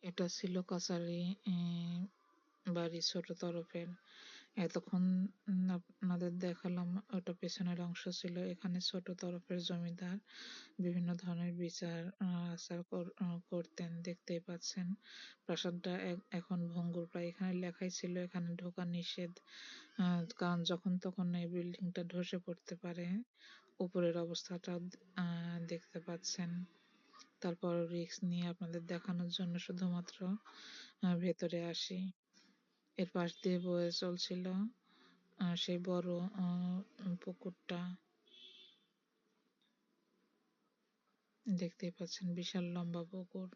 এটা ছিল কাছারি বাড়ি ছোট তরফের। এতক্ষণ আপনাদের দেখালাম ওটা পেছনের অংশ ছিল। এখানে ছোট তরফের জমিদার বিভিন্ন ধরনের বিচার আচার করতেন, দেখতেই পাচ্ছেন। প্রাসাদটা এখন ভঙ্গুর প্রায়। এখানে লেখাই ছিল এখানে ঢোকা নিষেধ, কারণ যখন তখন এই বিল্ডিংটা ধসে পড়তে পারে। উপরের অবস্থাটা দেখতে পাচ্ছেন। তারপর রিস্ক নিয়ে আপনাদের দেখানোর জন্য শুধুমাত্র ভেতরে আসি। এর পাশ দিয়ে বয়ে চলছিল সেই বড় পুকুরটা, দেখতেই পাচ্ছেন, বিশাল লম্বা পুকুর।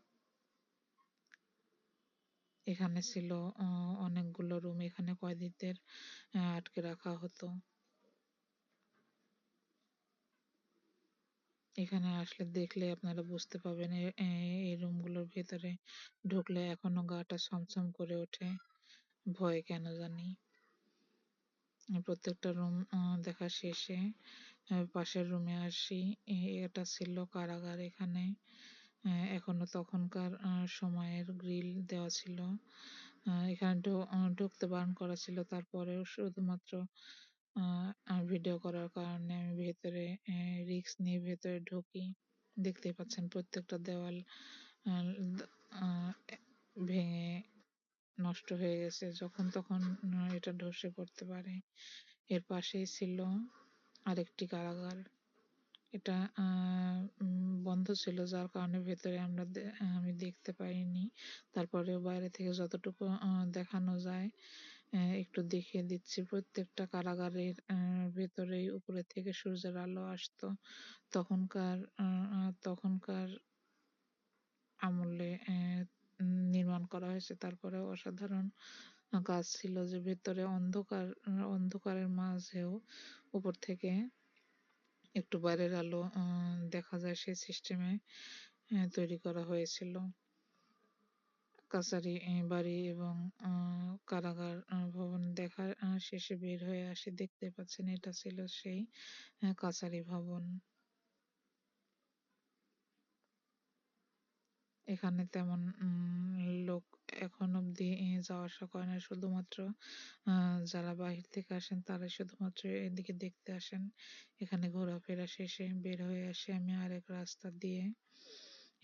এখানে ছিল অনেকগুলো রুম। এখানে কয়েদিদের আটকে রাখা হতো। এখানে আসলে দেখলে আপনারা বুঝতে পারবেন এই রুমগুলোর ভেতরে ঢুকলে এখনো গাটা ছমছম করে ওঠে, ভয় কেন জানি। প্রত্যেকটা রুম দেখা শেষে পাশের রুমে আসি। এটা ছিল কারাগার। এখানে এখনো তখনকার সময়ের গ্রিল দেওয়া ছিল। এখানে ঢুকতে বারণ করা ছিল, তারপরেও শুধুমাত্র ভিডিও করার কারণে আমি ভেতরে রিস্ক নিয়ে ভেতরে ঢুকি। দেখতেই পাচ্ছেন প্রত্যেকটা দেওয়াল আহ, আহ, ভেঙে নষ্ট হয়ে গেছে, যখন তখন এটা ধসে পড়তে পারে। এর পাশেই ছিল আরেকটি কারাগার। এটা বন্ধ ছিল, যার কারণে ভেতরে আমি দেখতে পাইনি। তারপরেও বাইরে থেকে যতটুকু দেখানো যায় একটু দেখিয়ে দিচ্ছি। প্রত্যেকটা কারাগারের ভেতরেই উপরে থেকে সূর্যের আলো আসতো। তখনকার আমলে নির্মাণ করা হয়েছে। তারপরে অসাধারণ কাজ ছিল যে ভেতরে অন্ধকারের মাঝেও উপর থেকে একটু বাইরের আলো দেখা যায়, সেই সিস্টেমে তৈরি করা হয়েছিল। কাছারি বাড়ি এবং কারাগার ভবন দেখার শেষে বের হয়ে আসি। দেখতে পাচ্ছেন এটা ছিল সেই কাছারি ভবন। এখানে তেমন লোক এখন অব্দি যাওয়া আসা করে না, শুধুমাত্র যারা বাহির থেকে আসেন তারাই শুধুমাত্র এদিকে দেখতে আসেন। এখানে ঘোরাফেরা শেষে বের হয়ে আসি আমি আরেক রাস্তা দিয়ে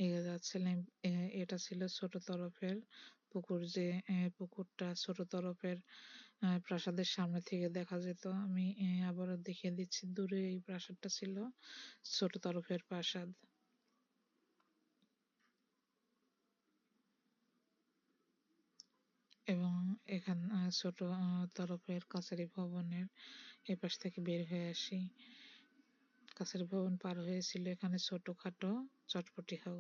এগিয়ে যাচ্ছিলাম। এটা ছিল ছোট তরফের পুকুর। যে পুকুরটা ছোট তরফের প্রাসাদের সামনে থেকে দেখা যেত। আমি আবারও দেখিয়ে দিচ্ছি, দূরে এই প্রাসাদটা ছিল ছোট তরফের প্রাসাদ। এবং এখান ছোট তরফের কাছারি ভবনের এপাশ থেকে বের হয়ে আসি। কাছারি ভবন পার হয়েছিল এখানে ছোটখাটো চটপটি হাউস।